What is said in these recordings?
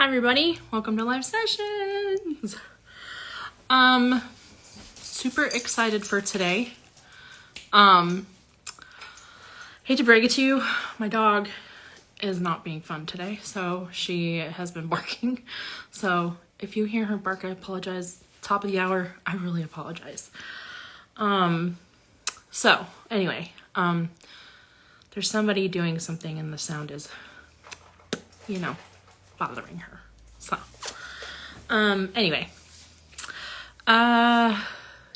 Hi everybody, welcome to Live Sessions. Super excited for today. Hate to break it to you, my dog is not being fun today, so she has been barking. So if you hear her bark, I apologize. Top of the hour, I really apologize. So anyway, there's somebody doing something and the sound is, bothering her. So, anyway,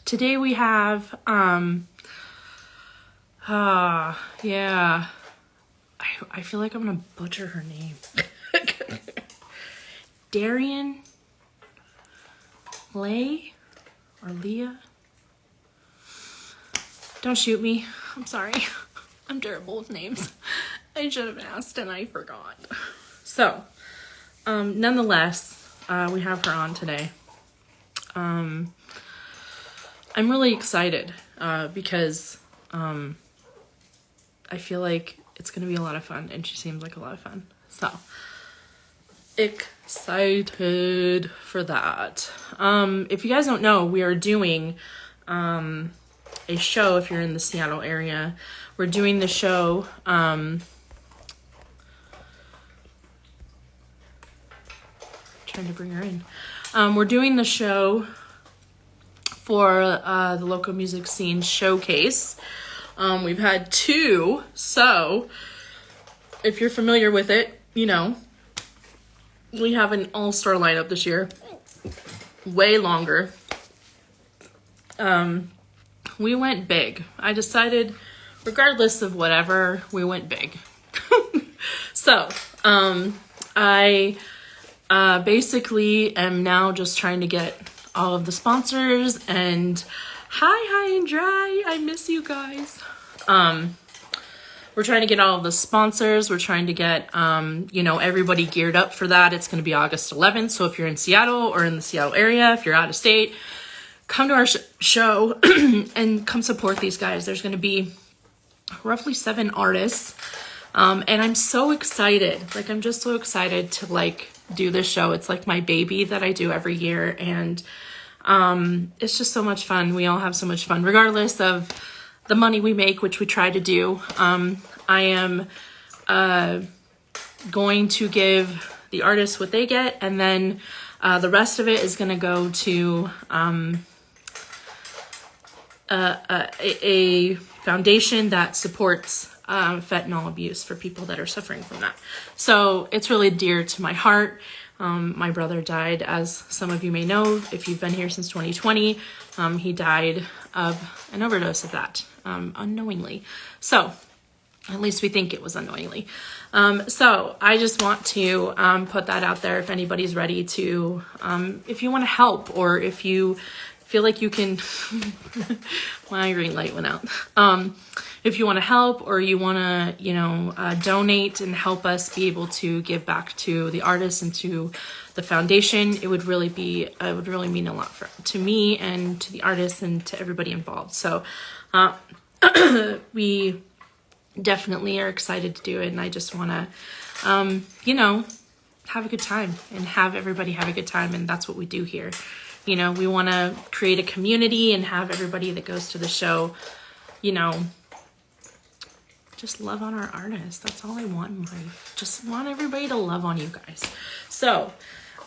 today we have, yeah, I feel like I'm gonna butcher her name. Dariann Leigh or Leah. Don't shoot me. I'm sorry. I'm terrible with names. I should have asked and I forgot. So, nonetheless, we have her on today. I'm really excited because I feel like it's going to be a lot of fun and she seems like a lot of fun. So, excited for that. If you guys don't know, we are doing a show if you're in the Seattle area. We're doing the show trying to bring her in. We're doing the show for the local music scene showcase. We've had two, so if you're familiar with it, you know, we have an all-star lineup this year. Way longer. We went big. I decided, regardless of whatever, we went big. So, I basically am now just trying to get all of the sponsors and high and dry. I miss you guys. We're trying to get all of the sponsors. We're trying to get, everybody geared up for that. It's going to be August 11th. So if you're in Seattle or in the Seattle area, if you're out of state, come to our show and come support these guys. There's going to be roughly 7 artists. And I'm so excited. Like, I'm just so excited to do this show. It's like my baby that I do every year. And, it's just so much fun. We all have so much fun, regardless of the money we make, which we try to do. I am, going to give the artists what they get. And then, the rest of it is going to go to, a foundation that supports fentanyl abuse for people that are suffering from that. So it's really dear to my heart. My brother died, as some of you may know, if you've been here since 2020. He died of an overdose of that, unknowingly. So at least we think it was unknowingly. So I just want to put that out there if anybody's ready to, if you want to help, or if you feel like you can, my green light went out. If you want to help, or you want to, donate and help us be able to give back to the artists and to the foundation, it would really mean a lot to me and to the artists and to everybody involved. So, we definitely are excited to do it. And I just want to, have a good time and have everybody have a good time. And that's what we do here. We want to create a community and have everybody that goes to the show, just love on our artists. That's all I want in life. Just want everybody to love on you guys. So,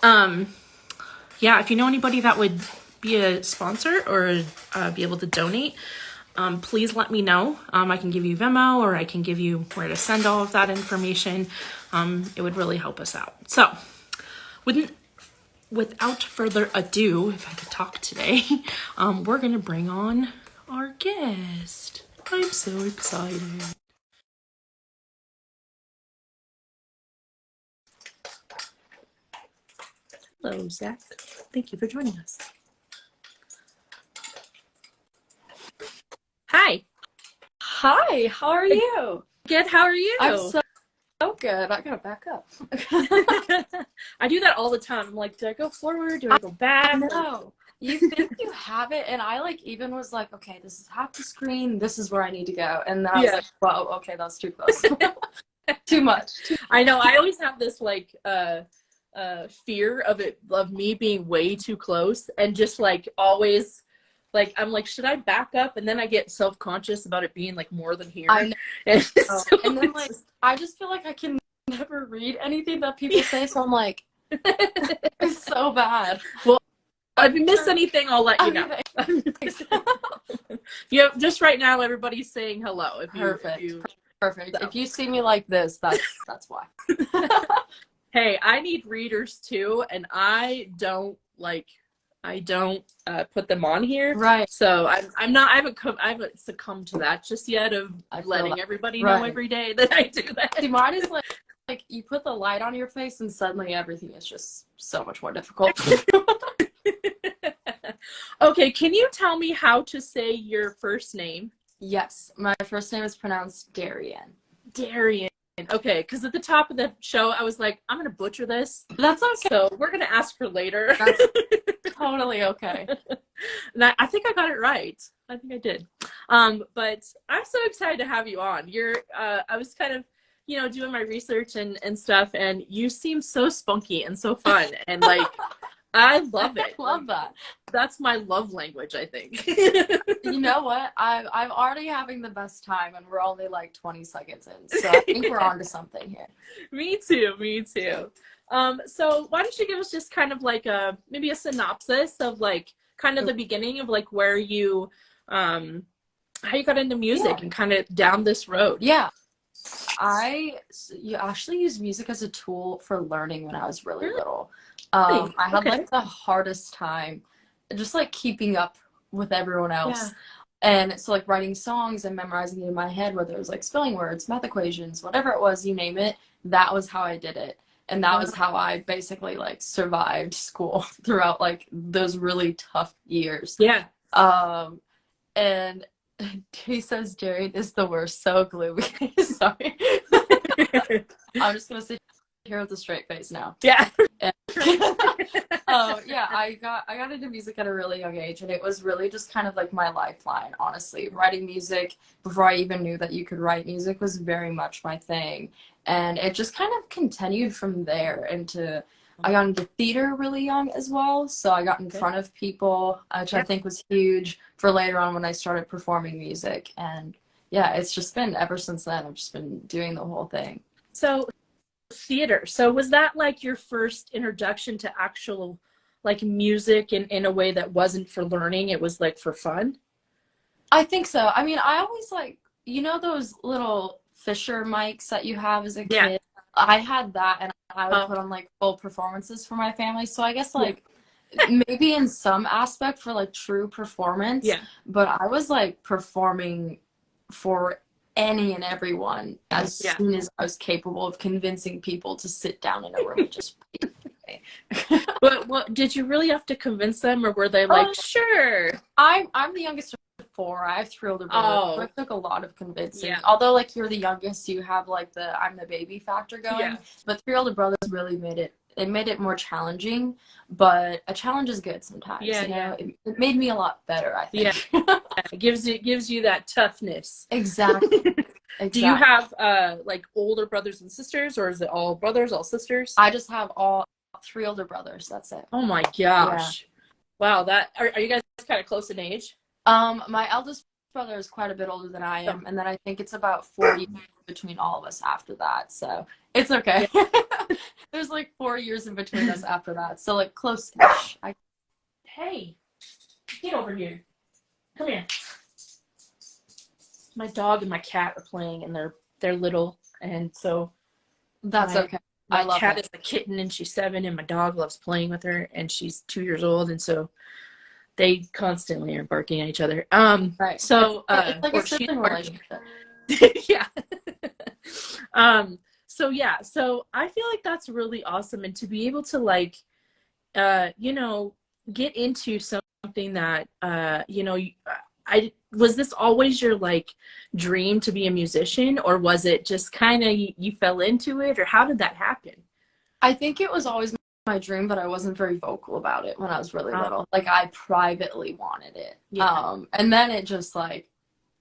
if you know anybody that would be a sponsor or be able to donate, please let me know. I can give you Venmo, or I can give you where to send all of that information. It would really help us out. So, without further ado, if I could talk today, we're going to bring on our guest. I'm so excited. Hello, Zach. Thank you for joining us. Hi. Hi, how are you? Good, how are you? I'm so good. I gotta back up. I do that all the time. I'm like, do I go forward? Do I go back? No. You think you have it, and I even was like, okay, this is half the screen, this is where I need to go. And then I was like, whoa, okay, that was too close. Too much. I know, I always have this fear of me being way too close and just like always like I'm like, should I back up? And then I get self-conscious about it being like more than here. I know. And, Oh, so and then like I just feel like I can never read anything that people say, so I'm like, it's so bad. Well, if you miss anything, I'll let you know. Yeah, just right now, everybody's saying hello. Perfect. So. If you see me like this, that's why. Hey, I need readers too, and I don't put them on here. Right. So I haven't succumbed to that just yet of letting everybody know every day that I do that. See, mine is like you put the light on your face and suddenly everything is just so much more difficult. Okay, can you tell me how to say your first name? Yes, my first name is pronounced Dariann. Dariann. Okay, because at the top of the show, I was like, I'm going to butcher this. That's okay. So we're going to ask for later. That's totally okay. And I think I got it right. I think I did. But I'm so excited to have you on. I was kind of, doing my research and stuff, and you seem so spunky and so fun. And like, I love it. Love that. That's my love language, I think. You know what? I'm already having the best time, and we're only like 20 seconds in, so I think we're on to something here. Me too. So why don't you give us just kind of like maybe a synopsis of like kind of the beginning of like where you how you got into music and kind of down this road. Yeah. You actually used music as a tool for learning when I was really little. I had like the hardest time just like keeping up with everyone else. Yeah. And so like writing songs and memorizing it in my head, whether it was like spelling words, math equations, whatever it was, you name it, that was how I did it. And that was how I basically like survived school throughout like those really tough years. Yeah. And he says Jerry is the worst, so gloomy. Sorry. I'm just gonna sit here with a straight face now. Yeah. Yeah, I got into music at a really young age, and it was really just kind of like my lifeline, honestly. Writing music before I even knew that you could write music was very much my thing. And it just kind of continued from there I got into theater really young as well. So I got in front of people, which I think was huge for later on when I started performing music. And yeah, it's just been ever since then. I've just been doing the whole thing. So theater. So was that like your first introduction to actual like music in a way that wasn't for learning? It was like for fun? I think so. I mean, I always like, those little Fisher mics that you have as a kid? I had that, and I would put on like full performances for my family. So I guess like maybe in some aspect for like true performance. Yeah. But I was like performing for any and everyone as soon as I was capable of convincing people to sit down in a room and just But what did you really have to convince them, or were they like, sure? I'm the youngest of 4. I have 3 older brothers, so it took a lot of convincing. Although like you're the youngest, you have like the I'm the baby factor going. But 3 older brothers really made it more challenging, but a challenge is good sometimes. It made me a lot better, I think. It gives you that toughness. Exactly. Do you have like older brothers and sisters, or is it all brothers, all sisters? I just have all 3 older brothers. That's it. Oh my gosh. Wow, that are you guys kind of close in age? My eldest brother is quite a bit older than I am, and then I think it's about 4 years between all of us after that, so it's okay. There's like 4 years in between us after that, so like close-ish. Hey, get over here. Come here. My dog and my cat are playing, and they're little, and so that's okay. My cat is a kitten, and she's 7, and my dog loves playing with her, and she's 2 years old, and so they constantly are barking at each other. Right. So it's like a sibling relationship. So I feel like that's really awesome, and to be able to like, get into something that was this always your like dream to be a musician, or was it just kind of you fell into it, or how did that happen? I think it was always my dream, but I wasn't very vocal about it when I was really little. Like I privately wanted it. And then it just like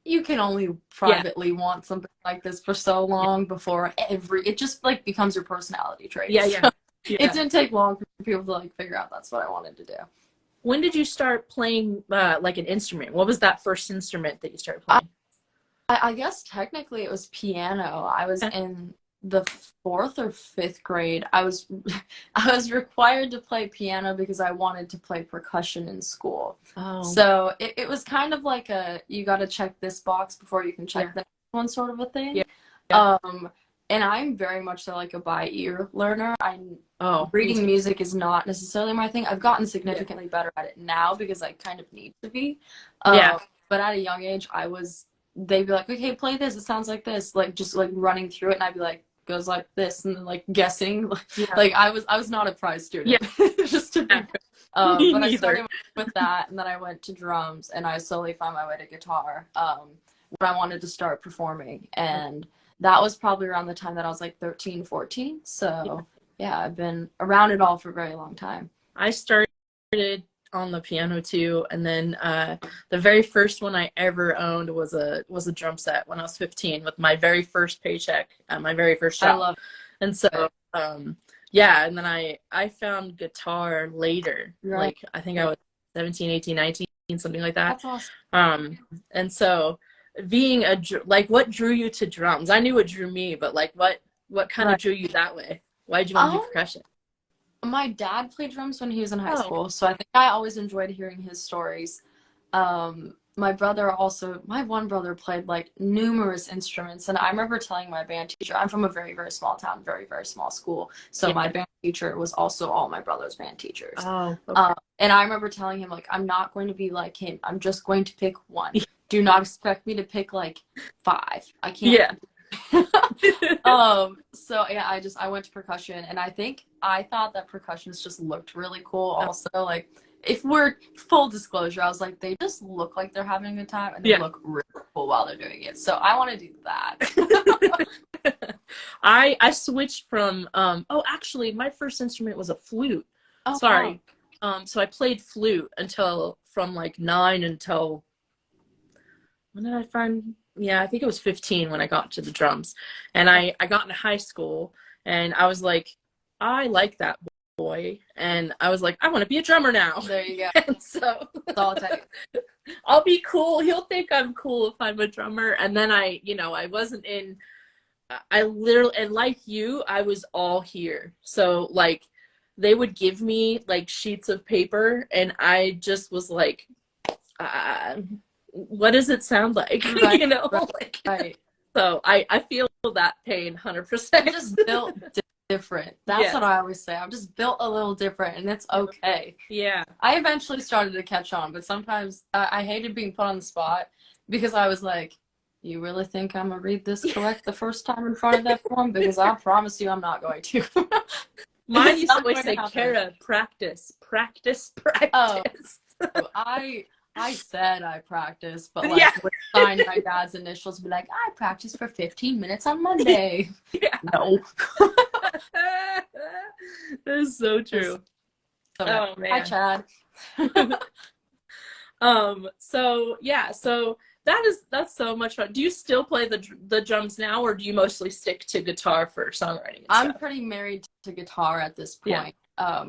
you can only privately want something like this for so long before it just like becomes your personality trait. It didn't take long for people to like figure out that's what I wanted to do. When did you start playing like an instrument? What was that first instrument that you started playing? I guess technically it was piano. I was in the fourth or fifth grade. I was I was required to play piano because I wanted to play percussion in school. Oh. So it was kind of like a you got to check this box before you can check the next one sort of a thing. Yeah. And I'm very much so like a by ear learner. Reading music is not necessarily my thing. I've gotten significantly better at it now because I kind of need to be. But at a young age, they'd be like, okay, play this. It sounds like this. Like just like running through it, and I'd be like, goes like this, and then like guessing. Like I was not a prize student. Just to be fair. But I started with that, and then I went to drums, and I slowly found my way to guitar when I wanted to start performing. And that was probably around the time that I was like 13, 14. So yeah, I've been around it all for a very long time. I started on the piano too, and then the very first one I ever owned was a drum set when I was 15 with my very first paycheck at my very first job. I love it. And so yeah, and then I found guitar later. Like I think I was 17, 18, 19, something like that. That's awesome. And so being like, what drew you to drums? I knew what drew me, but like what kind of drew you that way? Why did you want to do percussion? My dad played drums when he was in high school, so I think I always enjoyed hearing his stories. My one brother played like numerous instruments, and I remember telling my band teacher, I'm from a very, very small town, very, very small school, so my band teacher was also all my brother's band teachers. And I remember telling him, like, I'm not going to be like him. I'm just going to pick one. Do not expect me to pick like 5. I can't. So yeah, I went to percussion, and I thought that percussionists just looked really cool. Also, like, if we're full disclosure, I was like, they just look like they're having a good time, and they look really cool while they're doing it. So I want to do that. I switched from actually my first instrument was a flute. Sorry. So I played flute from like 9 until when did I find? Yeah, I think it was 15 when I got to the drums. And I got into high school, and I was like, I like that boy. And I was like, I want to be a drummer now. There you go. And so I'll be cool. He'll think I'm cool if I'm a drummer. And then I literally, and like you, I was all here. So like they would give me like sheets of paper, and I just was like, what does it sound like? So I feel that pain 100%. I'm just built different. That's what I always say. I'm just built a little different, and it's okay. Yeah. I eventually started to catch on, but sometimes I hated being put on the spot because I was like, you really think I'm gonna read this correct the first time in front of that form? Because I promise you I'm not going to. Mine used to always say, Kara, practice. Oh, I said I practiced, but like would sign my dad's initials, be like, I practiced for 15 minutes on Monday. No. That is so true. Oh man. Hi, Chad. So that's so much fun. Do you still play the drums now, or do you mostly stick to guitar for songwriting and I'm stuff? pretty married to guitar at this point. Yeah.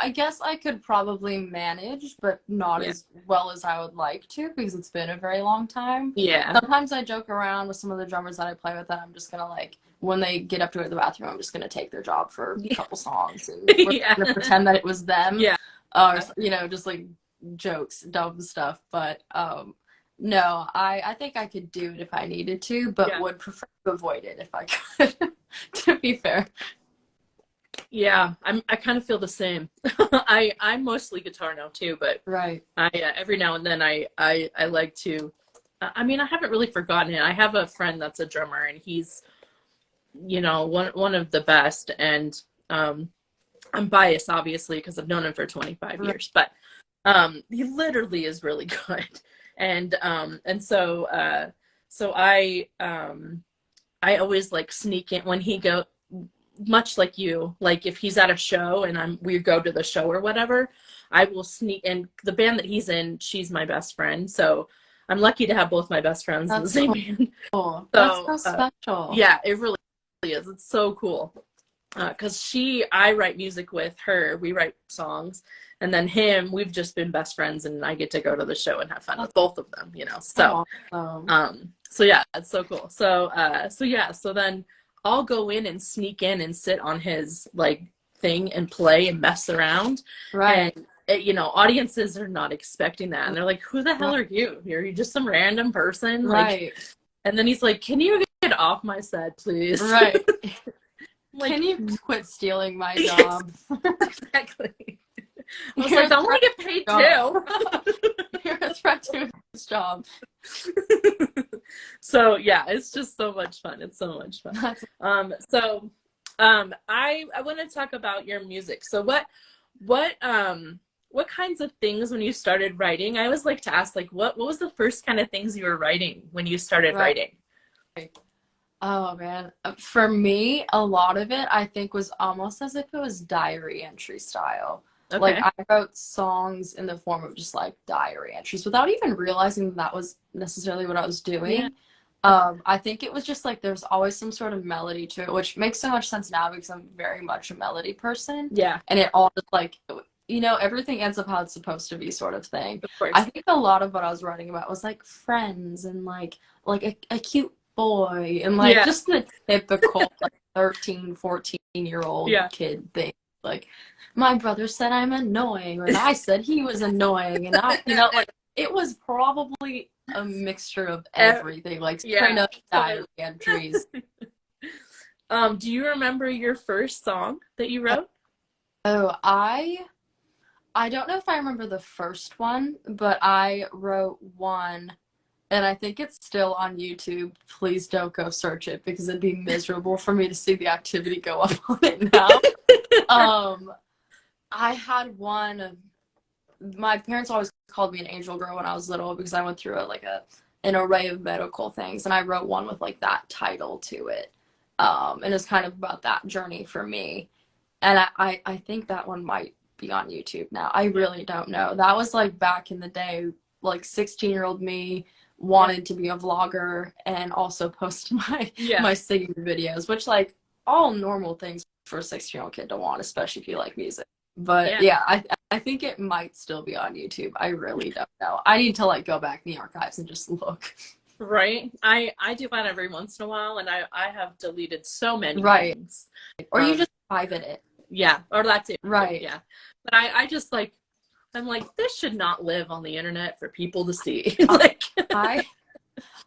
I guess I could probably manage, but not as well as I would like to, because it's been a very long time. Yeah. Sometimes I joke around with some of the drummers that I play with, that I'm just gonna like, when they get up to it in the bathroom, I'm just gonna take their job for a couple songs, and we're gonna pretend that it was them. Yeah. Or just like jokes, dumb stuff. But no, I think I could do it if I needed to, but would prefer to avoid it if I could. To be fair. Yeah, I kind of feel the same. I'm mostly guitar now too, but I every now and then I like to. I mean, I haven't really forgotten it. I have a friend that's a drummer, and he's, one of the best. And I'm biased, obviously, because I've known him for 25 years. But he literally is really good. And so I always like sneak in when he go. Much like you, like if he's at a show and we go to the show or whatever, I will sneak in. The band that he's in, she's my best friend, so I'm lucky to have both my best friends in the same band. Cool. That's so special. Yeah, it really is. It's so cool. because I write music with her. We write songs, and then we've just been best friends, and I get to go to the show and have fun with both of them, you know. So, Awesome. so yeah, it's so cool. So then I'll go in and sneak in and sit on his like thing and play and mess around, Right. and you know, audiences are not expecting that, and they're like, "Who the hell are you? Are you just some random person?" Like, Right. and then he's like, "Can you get off my set, please?" Right. Like, can you quit stealing my job? Exactly. I was like, I want to get paid too. You're a threat to his job. So yeah, it's just so much fun. It's so much fun. I want to talk about your music. So what kinds of things when you started writing? I always like to ask, like, what was the first kind of things you were writing when you started writing? Oh man, for me, a lot of it I think was almost as if it was diary entry style. Okay. Like I wrote songs in the form of just like diary entries without even realizing that was necessarily what I was doing. Yeah. I think it was just like there's always some sort of melody to it, which makes so much sense now because I'm very much a melody person. Yeah. And it all just like, you know, everything ends up how it's supposed to be sort of thing. Of course. I think a lot of what I was writing about was like friends and like a cute boy and like just the typical like 13, 14-year-old kid thing. Like my brother said I'm annoying, and I said he was annoying, and I, you know, like it was probably a mixture of everything, like straight up diary entries. Do you remember your first song that you wrote? Oh, I don't know if I remember the first one, but I wrote one. And I think it's still on YouTube. Please don't go search it because it'd be miserable for me to see the activity go up on it now. I had one. My parents always called me an angel girl when I was little because I went through an array of medical things, and I wrote one with like that title to it. And it's kind of about that journey for me. And I think that one might be on YouTube now. I really don't know. That was like back in the day, like 16-year-old me wanted to be a vlogger and also post my singing videos, which like all normal things for a 16-year-old kid to want, especially if you like music. But yeah, I think it might still be on YouTube. I really don't know. I need to like go back in the archives and just look. Right. I do that every once in a while, and I have deleted so many things. Or you just private it. Yeah, or that's it. Right. Yeah. But I just like, I'm like, this should not live on the internet for people to see. Like I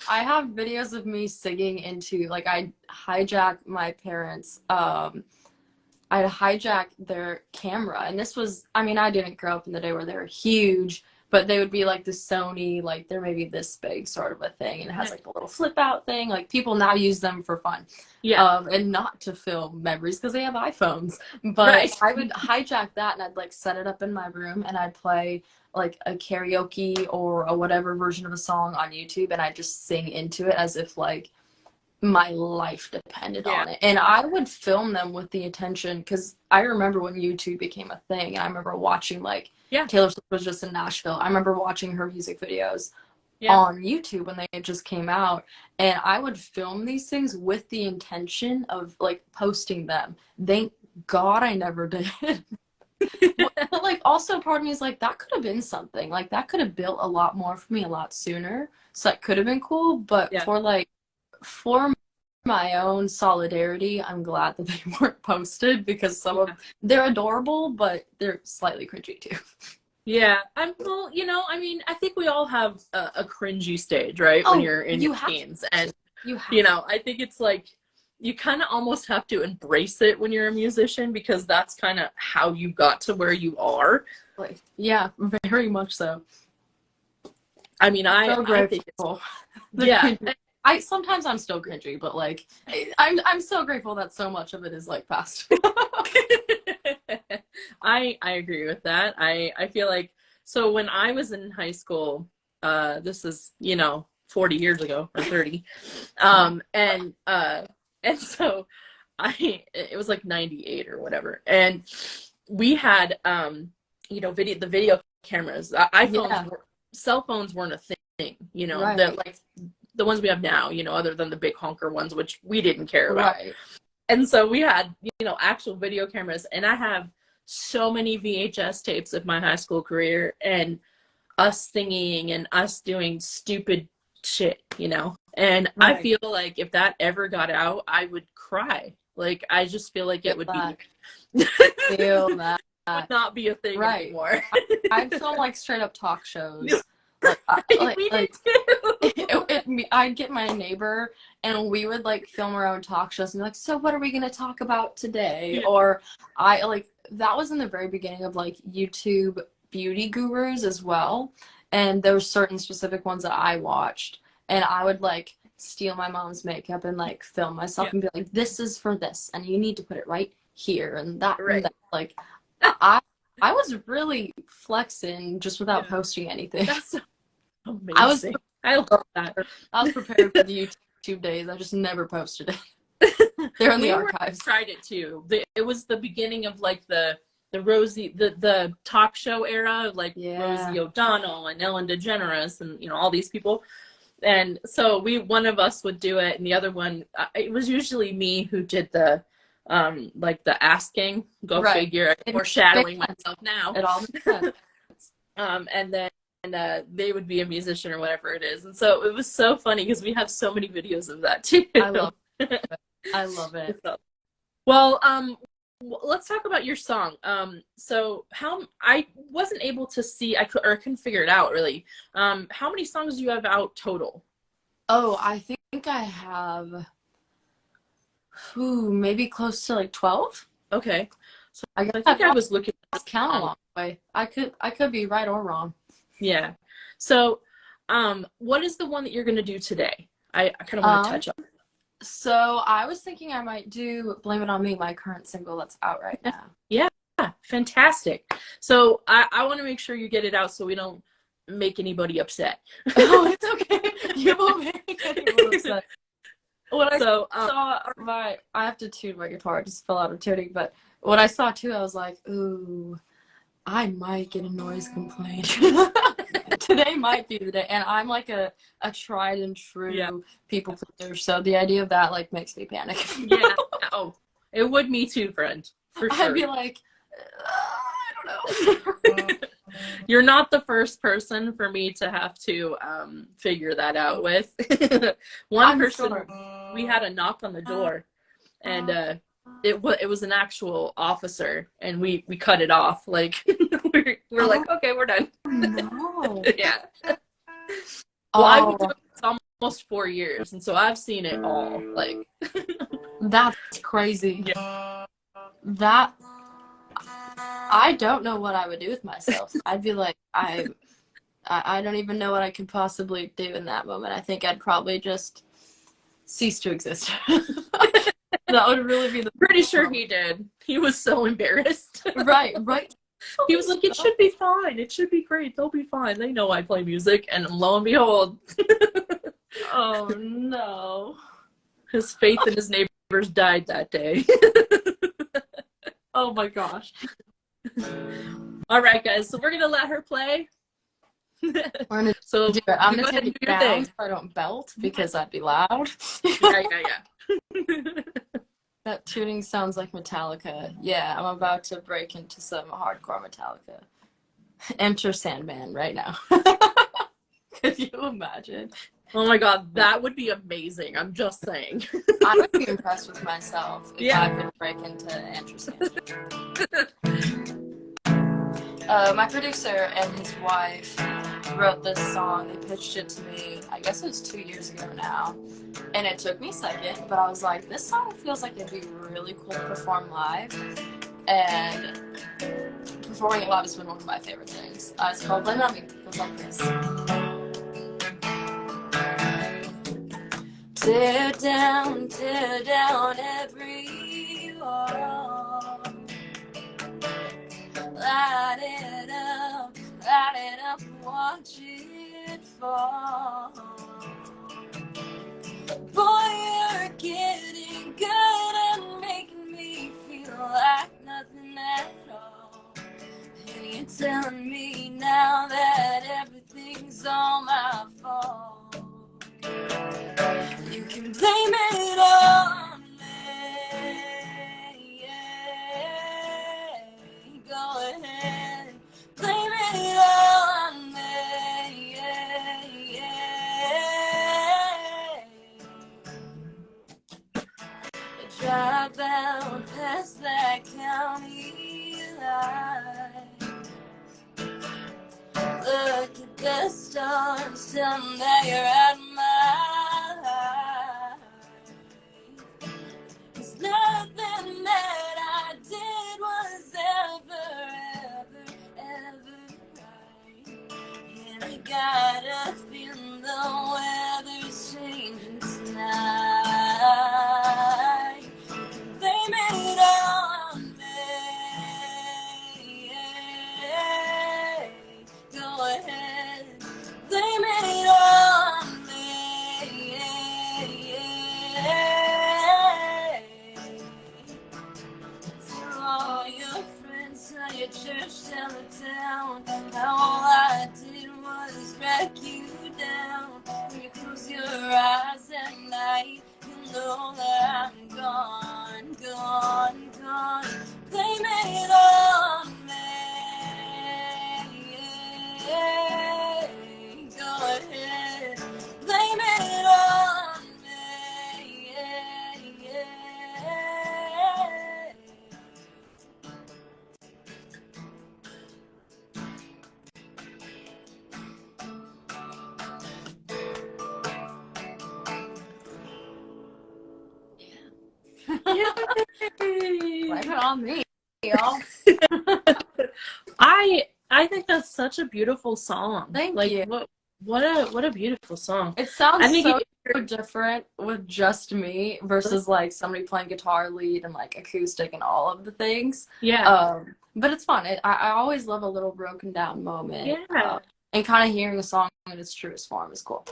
have videos of me singing into, like, I hijacked my parents, I hijacked their camera, and this was, I mean, I didn't grow up in the day where they were huge, but they would be like the Sony, like they're maybe this big sort of a thing, and it has like a little flip out thing. Like people now use them for fun, and not to film memories because they have iPhones. But I would hijack that and I'd like set it up in my room and I'd play like a karaoke or a whatever version of a song on YouTube, and I'd just sing into it as if like my life depended on it. And I would film them with the intention, because I remember when YouTube became a thing, and I remember watching like Taylor Swift was just in Nashville. I remember watching her music videos on YouTube when they just came out, and I would film these things with the intention of like posting them. Thank God I never did. But like also part of me is like, that could have been something, like that could have built a lot more for me a lot sooner, so that could have been cool. But for my own solidarity, I'm glad that they weren't posted, because some of they're adorable, but they're slightly cringy too. Yeah, well, you know, I mean, I think we all have a cringy stage, right? When you're in your teens, and you know, I think it's like you kind of almost have to embrace it when you're a musician, because that's kind of how you got to where you are. Like, yeah, very much so. I mean, so I think it's, sometimes I'm still cringy, but like I'm so grateful that so much of it is like past. I agree with that. I feel like, so when I was in high school, this is, you know, 40 years ago or 30, and so it was like 98 or whatever, and we had you know, the video cameras. iPhones cell phones weren't a thing, you know, that like the ones we have now, you know, other than the big honker ones, which we didn't care about. And so we had, actual video cameras, and I have so many VHS tapes of my high school career and us singing and us doing stupid shit. And I Right. feel like if that ever got out, I would cry. Like, I just feel like it Feel would that. be Feel that. would not be a thing Right. anymore. I'd film like straight up talk shows. Like We did too. I'd get my neighbor and we would like film our own talk shows and be like, so what are we gonna talk about today? Yeah. Or that was in the very beginning of like YouTube beauty gurus as well. And there were certain specific ones that I watched, and I would like steal my mom's makeup and like film myself Yeah. and be like, this is for this, and you need to put it right here and that and Right. that. Like I I was really flexing just without Yeah. posting anything. That's amazing. I love that. I was prepared for the YouTube days. I just never posted it. They're in the archives. Tried it too. It was the beginning of like the the talk show era, like Rosie O'Donnell and Ellen DeGeneres and all these people. And so one of us would do it, and the other one, it was usually me who did the like the asking. Go figure. Foreshadowing myself now. It all makes sense. And then they would be a musician or whatever it is. And so it was so funny because we have so many videos of that too. I love it. I love it. Well, let's talk about your song. So I wasn't able to see, I couldn't figure it out really. How many songs do you have out total? Oh, I think I have maybe close to like 12. Okay. So I think I was looking at count along the way. I could be right or wrong. Yeah. So, what is the one that you're going to do today? I kind of want to touch on. So I was thinking I might do Blame It On Me, my current single that's out right now. Yeah, fantastic. So I want to make sure you get it out so we don't make anybody upset. Oh, it's okay. You won't make anyone upset. When I saw I have to tune my guitar, I just fell out of tuning, but when I saw too, I was like, ooh, I might get a noise complaint. Today might be the day. And I'm like a tried and true people pleaser, so the idea of that like makes me panic. Yeah. Oh, it would me too, friend. For sure. I'd be like, I don't know. You're not the first person for me to have to figure that out with. One person, we had a knock on the door, and it was an actual officer, and we cut it off. Like we're like, okay, we're done. No. Yeah. Well, I've been doing this almost 4 years, and so I've seen it all. Like that's crazy. Yeah. That I don't know what I would do with myself. I'd be like, I don't even know what I could possibly do in that moment. I think I'd probably just cease to exist. That would really be the Pretty sure he did. He was so embarrassed. Right. He was like, it should be fine. It should be great. They'll be fine. They know I play music. And lo and behold. Oh, no. His faith in his neighbors died that day. Oh, my gosh. All right, guys. So we're going to let her play. We're going to do it. I'm going to take it down so I don't belt because I'd be loud. Yeah. That tuning sounds like Metallica. Yeah, I'm about to break into some hardcore Metallica. Enter Sandman right now. Could you imagine? Oh my god, that would be amazing. I'm just saying. I would be impressed with myself if I could break into Enter Sandman. My producer and his wife wrote this song. They pitched it to me, I guess it was 2 years ago now. And it took me a second, but I was like, this song feels like it'd be really cool to perform live. And performing it live has been one of my favorite things. It's called Blame It On Me. It goes like this. Tear down every wall. Light it up, watch it fall. Boy, you're getting good and making me feel like nothing at all. And you're telling me now that everything's all my fault. You can blame it on me. that county line. Look at the stars, tell them that you're out of mind. 'Cause nothing that I did was ever right. And I got a feeling the weather's changing tonight. Blame it on me. Go ahead, blame it on me. Tell all your friends, tell your church, tell the town, how all I did was wreck you down. When you close your eyes at night, you know that I'm gone, gone, gone. Blame it on me. Go ahead, blame it on me. Blame it on me, y'all. I think that's such a beautiful song. Thank like, you. What a beautiful song. It sounds I think so different with just me versus like somebody playing guitar lead and like acoustic and all of the things. Yeah. But it's fun. I always love a little broken down moment. Yeah. And kind of hearing a song in its truest form is cool.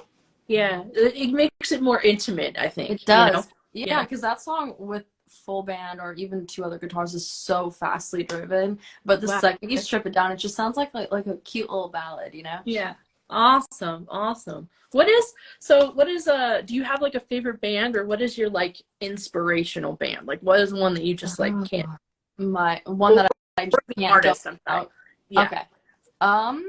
Yeah. It makes it more intimate, I think. It does. You know? Yeah, because that song with full band or even two other guitars is so fastly driven. But the second you strip it down, it just sounds like a cute little ballad, you know? Yeah. Awesome. What is do you have like a favorite band, or what is your like inspirational band? Like, what is one that you just like can't? My one that I just can't Artist, go I'm sorry. out. Yeah. Okay. I'm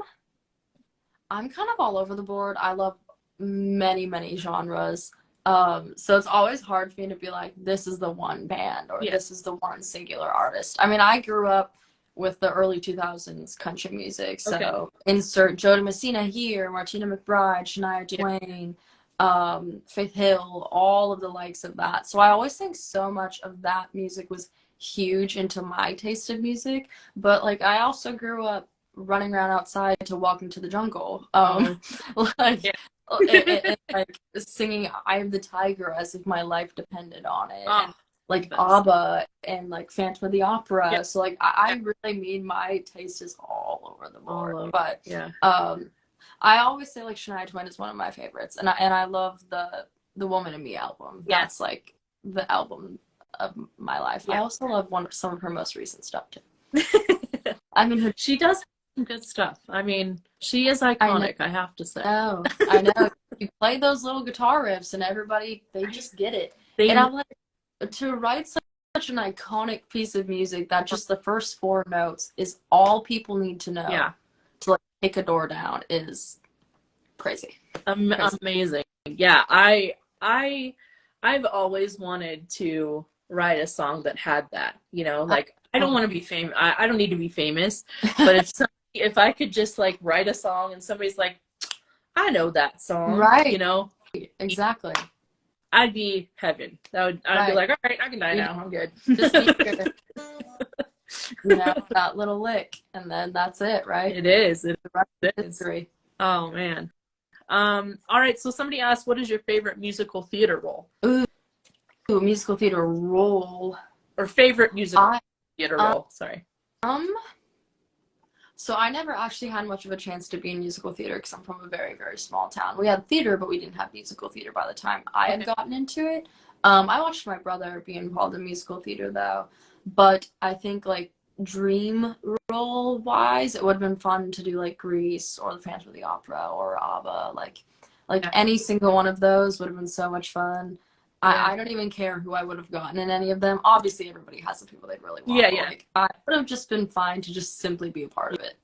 kind of all over the board. I love many genres. So it's always hard for me to be like, this is the one band or this is the one singular artist. I mean, I grew up with the early 2000s country music. So insert Joe DeMessina here, Martina McBride, Shania Twain, Faith Hill, all of the likes of that. So I always think so much of that music was huge into my taste of music. But like, I also grew up running around outside to Welcome to the Jungle. Like singing Eye of the Tiger as if my life depended on it. And like ABBA and like Phantom of the Opera. So like I really mean my taste is all over the board. But I always say like Shania Twain is one of my favorites. And I love the Woman in Me album. That's like the album of my life. I also love some of her most recent stuff too. I mean, she does some good stuff. I mean, she is iconic, I have to say. Oh, I know. You play those little guitar riffs and everybody, they just get it. And I'm like, to write such an iconic piece of music that just the first 4 notes is all people need to know to like kick a door down is crazy. Amazing. Yeah, I've always wanted to write a song that had that, you know, like I don't want to be famous. I don't need to be famous, but if I could just like write a song and somebody's like, I know that song, right? You know, exactly. I'd be heaven. I'd be like, all right, I can die now. I'm good. Just you know, that little lick, and then that's it, right? It is. It is. History. Oh man. All right. So somebody asked, what is your favorite musical theater role? Ooh, musical theater role. Or favorite musical theater role. Sorry. So I never actually had much of a chance to be in musical theater because I'm from a very, very small town. We had theater, but we didn't have musical theater by the time I had gotten into it. I watched my brother be involved in musical theater though, but I think like dream role wise, it would have been fun to do like Grease or the Phantom of the Opera or ABBA. Like any single one of those would have been so much fun. I don't even care who I would have gotten in any of them. Obviously, everybody has the people they'd really want. Like, I would have just been fine to just simply be a part of it.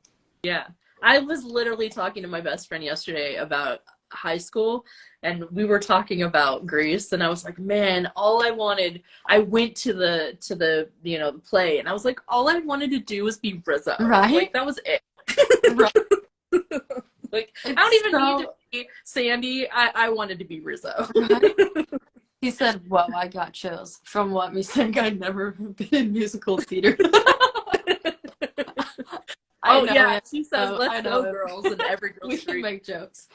Yeah. I was literally talking to my best friend yesterday about high school, and we were talking about Grease, and I was like, man, all I wanted, I went to the the play, and I was like, all I wanted to do was be Rizzo. Right? Like that was it. Right. Like I It's don't even need so to be Sandy. I wanted to be Rizzo. right. He said, "Whoa, I got chills from what me saying I'd never been in musical theater." I Oh know yeah, it. she says, So I "Let's know go, it. girls," and every girl We can screams. make jokes.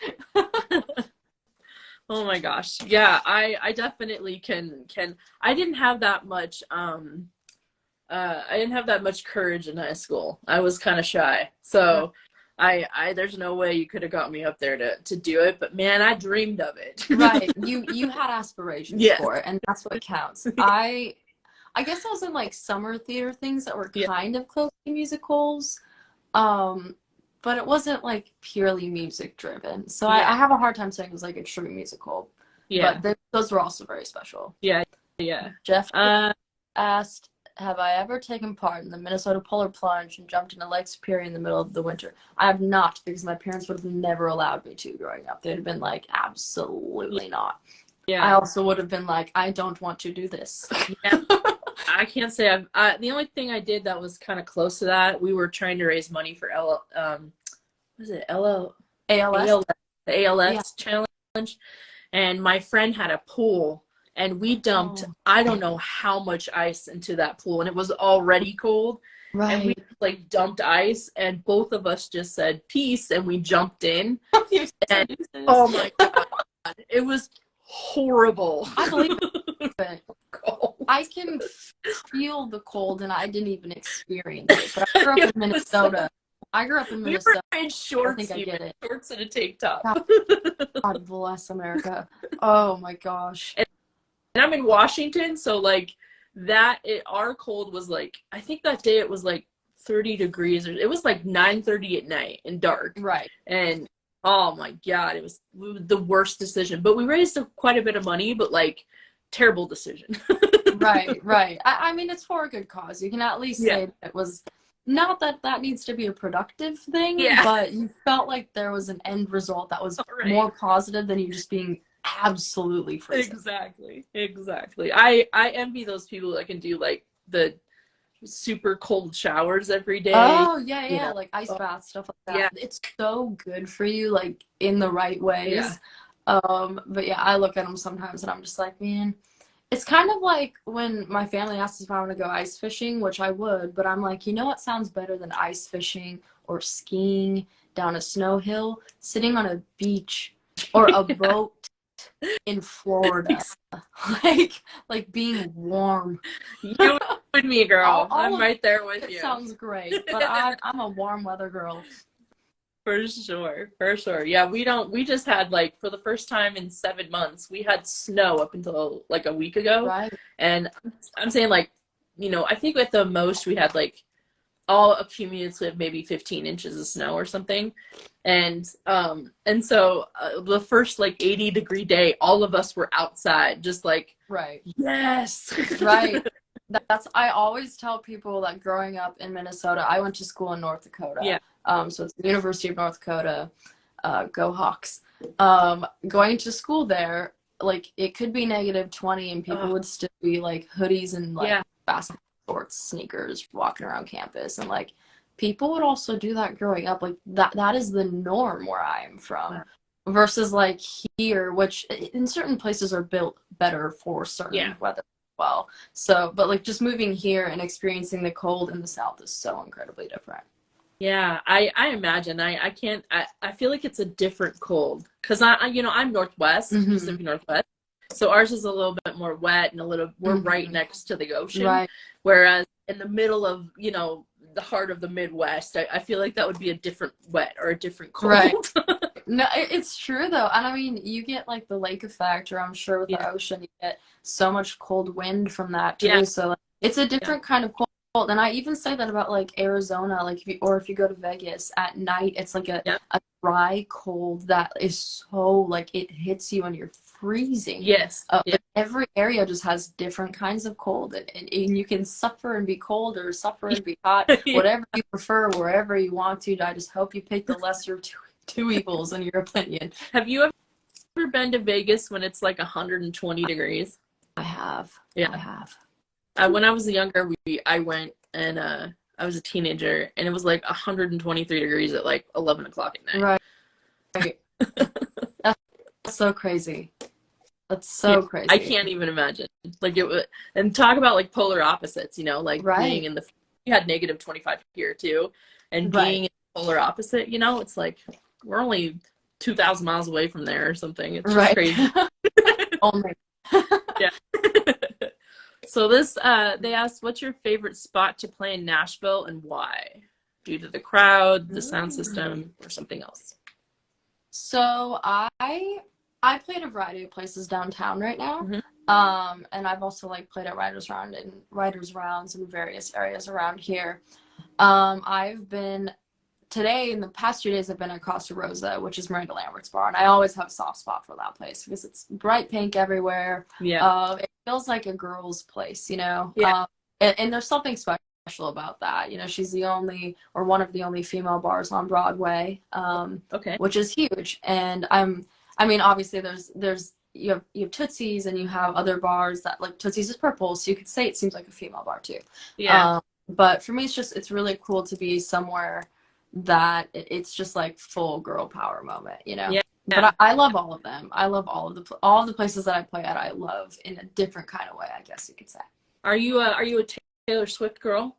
Oh my gosh. Yeah, I definitely can I didn't have that much I didn't have that much courage in high school. I was kind of shy. So I there's no way you could have got me up there to do it, but man, I dreamed of it. Right. You had aspirations Yes. for it, and that's what counts. I guess I was in like summer theater things that were Yeah. kind of close to musicals. Um, but it wasn't like purely music driven. So I Yeah. have a hard time saying it was like a true musical. Yeah. But those were also very special. Yeah. Yeah. Jeff Uh asked, "Have I ever taken part in the Minnesota Polar Plunge and jumped into Lake Superior in the middle of the winter?" I have not, because my parents would have never allowed me to growing up. They'd have been like, absolutely not. I yeah. also would have been like, I don't want to do this. Yeah. I can't say the only thing I did that was kind of close to that, we were trying to raise money for what is it? ALS? The ALS Yeah. challenge. And my friend had a pool, and we dumped Oh, I don't know how much ice into that pool, and it was already cold. And we right. like dumped ice, and both of us just said peace, and we jumped in. You And said this. oh my god, it was horrible. I believe it. Cold. I can feel the cold, and I didn't even experience it. But I grew up in Minnesota. I grew up in We were Minnesota. in I shorts, think I even get it. shorts and a tank top. God bless America. Oh my gosh. And I'm in Washington, so like our cold was like, I think that day it was like 30 degrees, or it was like 9:30 at night and dark. Right. And oh my god, it was the worst decision. But we raised quite a bit of money, but like terrible decision. Right. I mean, it's for a good cause. You can at least Yeah. say that it was not that needs to be a productive thing, Yeah. but you felt like there was an end result that was Right. more positive than you just being absolutely freezing. Exactly. I envy those people that can do like the super cold showers every day. Oh, yeah, You know. like ice baths, stuff like that. Yeah. It's so good for you, like in the right ways. Yeah. But yeah, I look at them sometimes and I'm just like, man, it's kind of like when my family asks if I want to go ice fishing, which I would, but I'm like, you know what sounds better than ice fishing or skiing down a snow hill? Sitting on a beach or a boat in Florida. Like being warm. You and me, girl. I'm of right there with it you. sounds great, but I'm a warm weather girl. For sure. Yeah, we just had like, for the first time in 7 months, we had snow up until like a week ago. Right. And I'm saying like, I think at the most we had like all accumulative maybe 15 inches of snow or something. And so the first like 80-degree day, all of us were outside just like, Right. yes. Right. I always tell people that growing up in Minnesota, I went to school in North Dakota. Yeah. So it's the University of North Dakota. Go Hawks. Going to school there, like it could be -20 and people would still be like hoodies and like basketball shorts, sneakers, walking around campus, and like people would also do that growing up. Like that is the norm where I am from. Versus like here, which in certain places are built better for certain weather as well. So, but like just moving here and experiencing the cold in the South is so incredibly different. Yeah, I imagine. I can't, I feel like it's a different cold because I'm Northwest, Pacific Northwest. So ours is a little bit more wet and we're right next to the ocean. Right. Whereas in the middle of, the heart of the Midwest, I feel like that would be a different wet or a different cold. Right. No, it's true though. And I mean, you get like the lake effect, or I'm sure with the ocean, you get so much cold wind from that too. Yeah. So like, it's a different kind of cold. And I even say that about like Arizona, like if you go to Vegas at night, it's like a dry cold that is so like it hits you and you're freezing. Yes. Every area just has different kinds of cold, and you can suffer and be cold or suffer and be hot, whatever you prefer, wherever you want to. I just hope you pick the lesser two evils in your opinion. Have you ever been to Vegas when it's like 120 degrees? I have. Yeah. I have. When I was younger, I went and I was a teenager, and it was like 123 degrees at like 11 o'clock at night. Right. That's so crazy. That's so crazy. I can't even imagine. Like it was, and talk about like polar opposites, you know, like being in we had negative 25 here too, and being in the polar opposite, you know, it's like we're only 2,000 miles away from there or something. It's just crazy. Only. Yeah. So this, they asked, what's your favorite spot to play in Nashville and why? Due to the crowd, the sound system, or something else? So I play at a variety of places downtown right now. And I've also like played at writers rounds in various areas around here. I've been today in the past 2 days I've been at Casa Rosa, which is Miranda Lambert's bar, and I always have a soft spot for that place because it's bright pink everywhere. Yeah. It feels like a girl's place, you know. Yeah. And there's something special about that. You know, she's the only or one of the only female bars on Broadway. Okay. Which is huge. And I mean, obviously there's you have Tootsie's and you have other bars that like Tootsie's is purple, so you could say it seems like a female bar too. Yeah. But for me, it's really cool to be somewhere that it's just like full girl power moment, you know. Yeah. But I love all of them. I love all of the places that I play at. I love in a different kind of way, I guess you could say. Are you a Taylor Swift girl?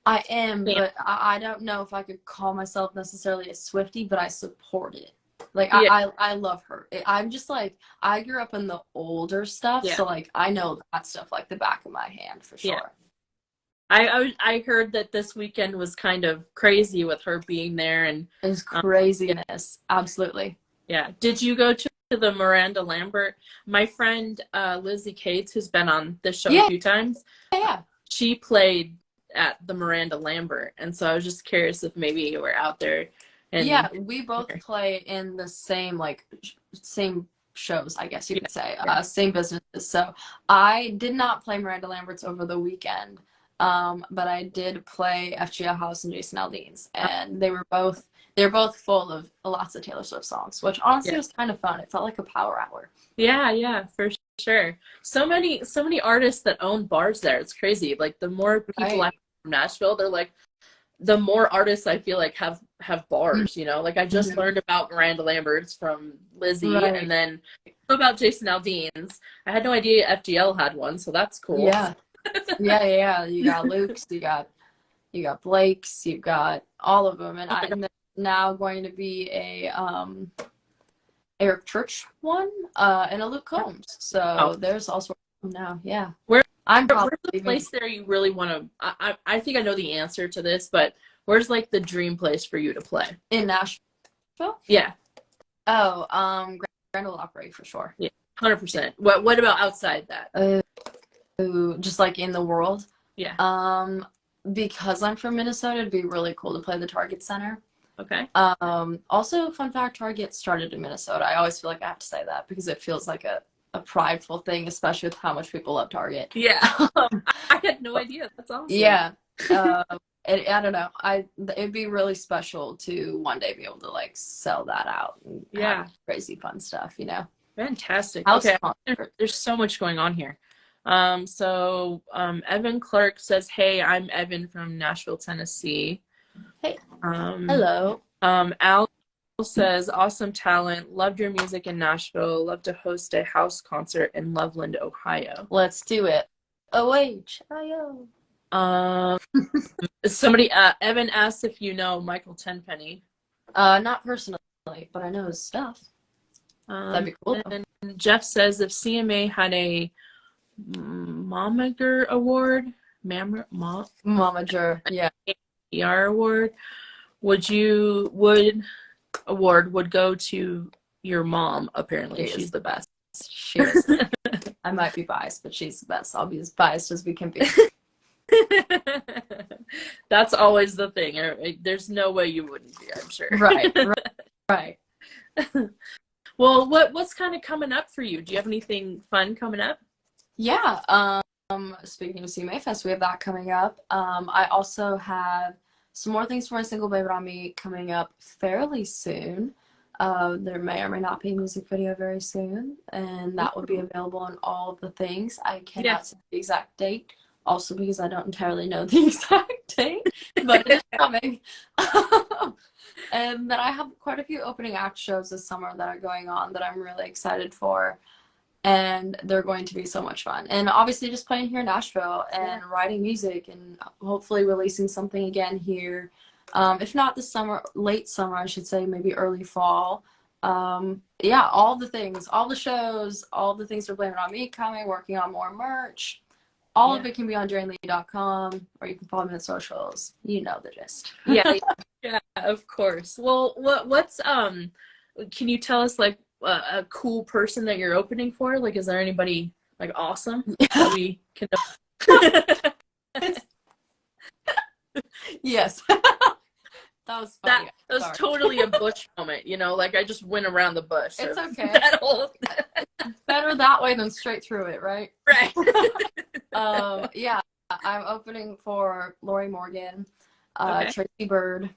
I am, but I don't know if I could call myself necessarily a Swiftie, but I support it. Like I love her. I'm just like I grew up in the older stuff, so like I know that stuff like the back of my hand for sure. Yeah. I heard that this weekend was kind of crazy with her being there, and it was craziness. Absolutely. Yeah. Did you go to the Miranda Lambert? My friend Lizzie Cates, who's been on this show a few times, she played at the Miranda Lambert, and so I was just curious if maybe you were out there. And we both play in the same same shows, I guess you could say, same businesses. So I did not play Miranda Lambert's over the weekend. But I did play FGL House and Jason Aldean's, and they're both full of lots of Taylor Swift songs, which honestly was kind of fun. It felt like a power hour. Yeah, for sure. So many artists that own bars there. It's crazy. Like the more people I have from Nashville, they're like the more artists I feel like have bars, you know. Like I just learned about Miranda Lambert's from Lizzie, and then about Jason Aldean's. I had no idea FGL had one, so that's cool. Yeah. Yeah. You got Luke's, you got Blake's, you've got all of them, and and there's now going to be a Eric Church one, and a Luke Combs. So there's also now, Where's probably the place there you really want to? I think I know the answer to this, but where's like the dream place for you to play in Nashville? Yeah. Oh, Grand Ole Opry for sure. Yeah, 100%. What about outside that? Just like in the world? Yeah. Because I'm from Minnesota, it'd be really cool to play the Target Center. Okay. Also, fun fact, Target started in Minnesota. I always feel like I have to say that because it feels like a prideful thing, especially with how much people love Target. Yeah. I had no idea. That's awesome. Yeah. I don't know. It'd be really special to one day be able to like sell that out and have crazy fun stuff, you know? Fantastic. Okay. There's so much going on here. Evan Clark says, hey, I'm Evan from Nashville, Tennessee. Hey. Hello. Al says, awesome talent. Loved your music in Nashville. Love to host a house concert in Loveland, Ohio. Let's do it. OHIO. Somebody, Evan asked if you know Michael Tenpenny. Not personally, but I know his stuff. That'd be cool. And Jeff says if CMA had a Momager Award, Momager, PR award, would go to your mom. Apparently, she's the best. She is. I might be biased, but she's the best. I'll be as biased as we can be. That's always the thing. There's no way you wouldn't be, I'm sure. Right. Well, what's kind of coming up for you? Do you have anything fun coming up? Yeah. Speaking of CMA Fest, we have that coming up. I also have some more things for my single Baby on Me coming up fairly soon. There may or may not be a music video very soon, and that will be available on all of the things. I cannot say the exact date, also because I don't entirely know the exact date, but it is coming. And then I have quite a few opening act shows this summer that are going on that I'm really excited for. And they're going to be so much fun. And obviously just playing here in Nashville and writing music and hopefully releasing something again here. If not this summer, late summer, I should say, maybe early fall. Yeah, all the things, all the shows, all the things we're blaming on me coming, working on more merch. All of it can be on DariannLeigh.com, or you can follow me on socials. You know the gist. Yeah, of course. Well, what's can you tell us like a cool person that you're opening for? Like, is there anybody like awesome that we can? Yes. That was funny. That was totally a Bush moment, you know, like I just went around the bush. It's okay. Better that way than straight through it, right? Right. Yeah, I'm opening for Lori Morgan, Tracy Bird,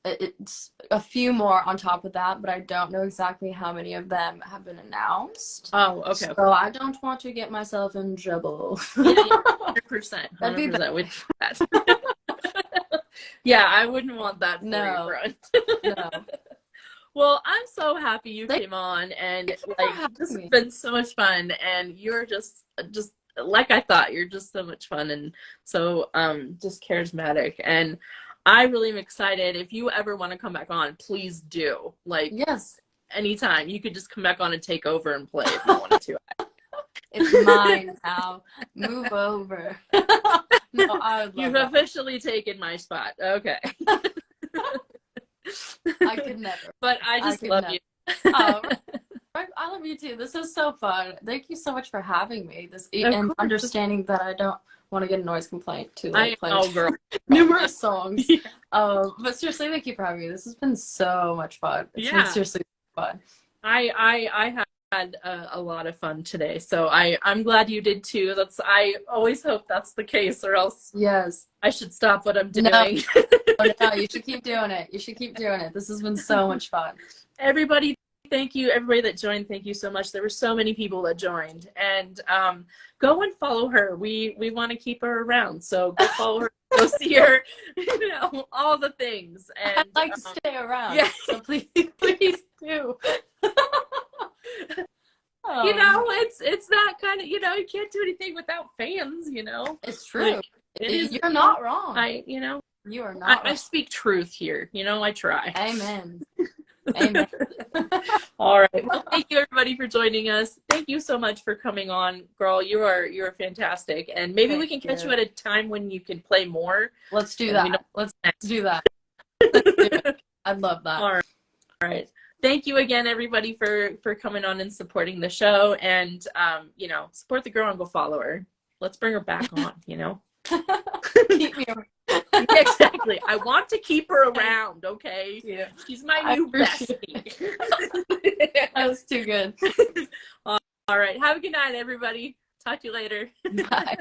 it's a few more on top of that, but I don't know exactly how many of them have been announced. Oh, okay. So I don't want to get myself in trouble. 100%. 100% with that. Yeah, I wouldn't want that for your front. No. Well, I'm so happy you came on, and like this has been so much fun, and you're just like I thought. You're just so much fun, and so just charismatic, and I really am excited. If you ever want to come back on, please do. Like, yes, anytime. You could just come back on and take over and play if you wanted to. It's mine now. Move over. No, I would love You've officially taken my spot. Okay. I could never. But I just love you. I love you too. This is so fun. Thank you so much for having me. And understanding that I don't want to get a noise complaint too late. Oh, girl. Numerous songs. But seriously, thank you for having me. This has been so much fun. It's been seriously fun. I have had a lot of fun today, so I'm glad you did too. I always hope that's the case, or else I should stop what I'm doing. No, you should keep doing it. You should keep doing it. This has been so much fun. Everybody, thank you. Everybody that joined, thank you so much. There were so many people that joined, and go and follow her. We want to keep her around, so go follow her. Go see her. You know, all the things. And I'd like to stay around. Yeah, so please do. You know, it's that kind of, you know, you can't do anything without fans, you know. It's true. Like, you're not wrong. You are not. I speak truth here. You know, I try. Amen. Amen. All right. Well, thank you everybody for joining us. Thank you so much for coming on, girl. You're fantastic. And maybe we can catch you at a time when you can play more. Let's do that. Let's do that. Let's do it. I'd love that. All right. Thank you again, everybody, for coming on and supporting the show. And you know, support the girl and go follow her. Let's bring her back on. You know. Keep me around. Exactly. I want to keep her around, okay? Yeah. She's my new bestie. That was too good. All right. Have a good night, everybody. Talk to you later. Bye.